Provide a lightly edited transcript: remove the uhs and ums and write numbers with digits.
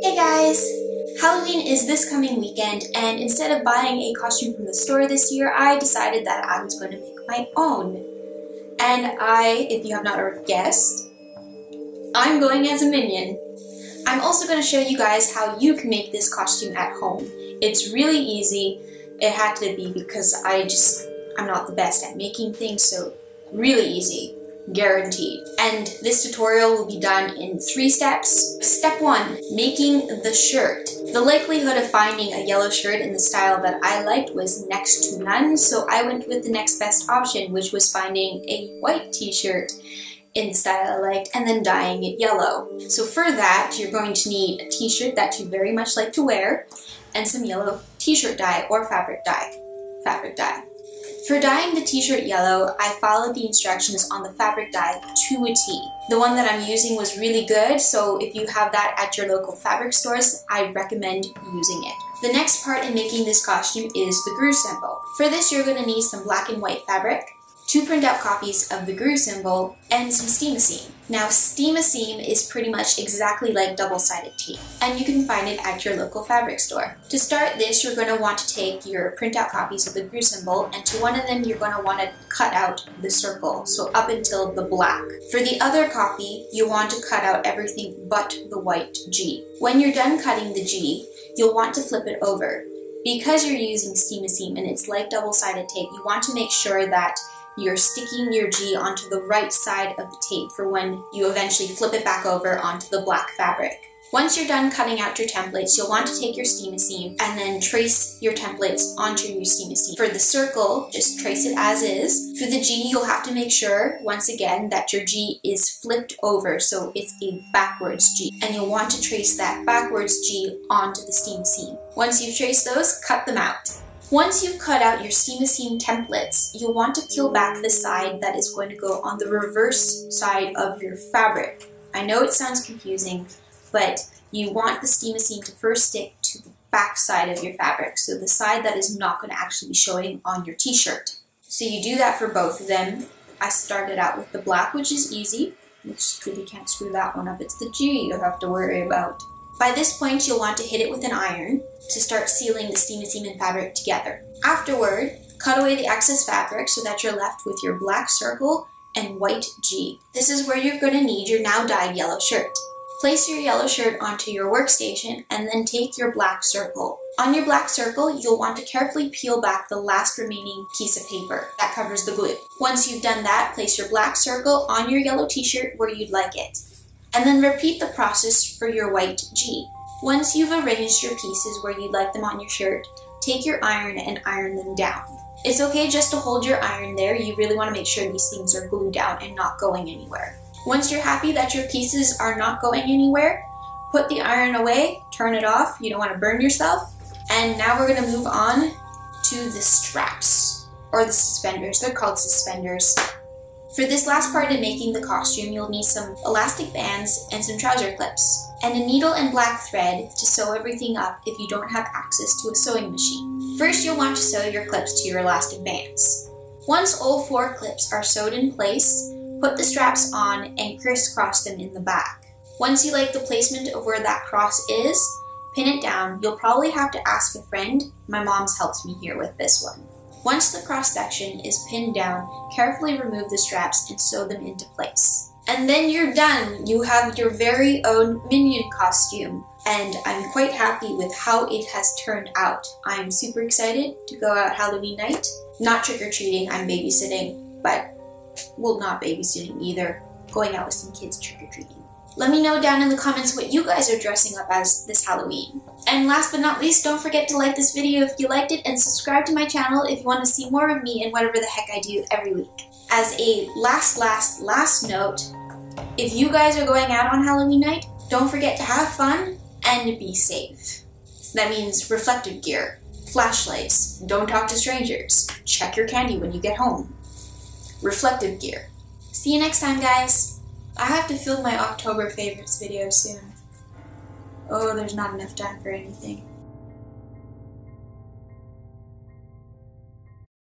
Hey guys! Halloween is this coming weekend, and instead of buying a costume from the store this year, I decided that I was going to make my own. And if you have not already guessed, I'm going as a minion. I'm also going to show you guys how you can make this costume at home. It's really easy. It had to be because I'm not the best at making things, so really easy. Guaranteed. And this tutorial will be done in 3 steps. Step 1, making the shirt. The likelihood of finding a yellow shirt in the style that I liked was next to none, so I went with the next best option, which was finding a white t-shirt in the style I liked and then dyeing it yellow. So for that, you're going to need a t-shirt that you very much like to wear and some yellow t-shirt dye or fabric dye. For dyeing the t-shirt yellow, I followed the instructions on the fabric dye to a T. The one that I'm using was really good, so if you have that at your local fabric stores, I recommend using it. The next part in making this costume is the grew symbol. For this, you're going to need some black and white fabric, 2 printout copies of the grew symbol, and some steam-a-seam. Now, steam-a-seam is pretty much exactly like double-sided tape, and you can find it at your local fabric store. To start this, you're going to want to take your printout copies of the grew symbol, and to one of them, you're going to want to cut out the circle, so up until the black. For the other copy, you want to cut out everything but the white G. When you're done cutting the G, you'll want to flip it over. Because you're using steam-a-seam and it's like double-sided tape, you want to make sure that you're sticking your G onto the right side of the tape for when you eventually flip it back over onto the black fabric. Once you're done cutting out your templates, you'll want to take your steam-a-seam and then trace your templates onto your steam-a-seam. For the circle, just trace it as is. For the G, you'll have to make sure, once again, that your G is flipped over, so it's a backwards G. And you'll want to trace that backwards G onto the steam-a-seam. Once you've traced those, cut them out. Once you've cut out your steam-a-seam templates, you'll want to peel back the side that is going to go on the reverse side of your fabric. I know it sounds confusing, but you want the steam-a-seam to first stick to the back side of your fabric, so the side that is not going to actually be showing on your t-shirt. So you do that for both of them. I started out with the black, which is easy. You just really can't screw that one up. It's the G you have to worry about. By this point, you'll want to hit it with an iron to start sealing the steam-a-seam and fabric together. Afterward, cut away the excess fabric so that you're left with your black circle and white G. This is where you're going to need your now dyed yellow shirt. Place your yellow shirt onto your workstation and then take your black circle. On your black circle, you'll want to carefully peel back the last remaining piece of paper that covers the glue. Once you've done that, place your black circle on your yellow t-shirt where you'd like it. And then repeat the process for your white G. Once you've arranged your pieces where you'd like them on your shirt, take your iron and iron them down. It's okay just to hold your iron there. You really want to make sure these things are glued down and not going anywhere. Once you're happy that your pieces are not going anywhere, put the iron away, turn it off. You don't want to burn yourself. And now we're going to move on to the straps, or the suspenders. They're called suspenders. For this last part in making the costume, you'll need some elastic bands and some trouser clips, and a needle and black thread to sew everything up if you don't have access to a sewing machine. First, you'll want to sew your clips to your elastic bands. Once all 4 clips are sewed in place, put the straps on and crisscross them in the back. Once you like the placement of where that cross is, pin it down. You'll probably have to ask a friend. My mom's helped me here with this one. Once the cross section is pinned down, carefully remove the straps and sew them into place. And then you're done! You have your very own minion costume, and I'm quite happy with how it has turned out. I'm super excited to go out Halloween night. Not trick-or-treating, I'm babysitting, but, well, not babysitting either. Going out with some kids trick-or-treating. Let me know down in the comments what you guys are dressing up as this Halloween. And last but not least, don't forget to like this video if you liked it and subscribe to my channel if you want to see more of me and whatever the heck I do every week. As a last note, if you guys are going out on Halloween night, don't forget to have fun and be safe. That means reflective gear, flashlights, don't talk to strangers, check your candy when you get home. Reflective gear. See you next time, guys! I have to film my October favorites video soon. Oh, there's not enough time for anything.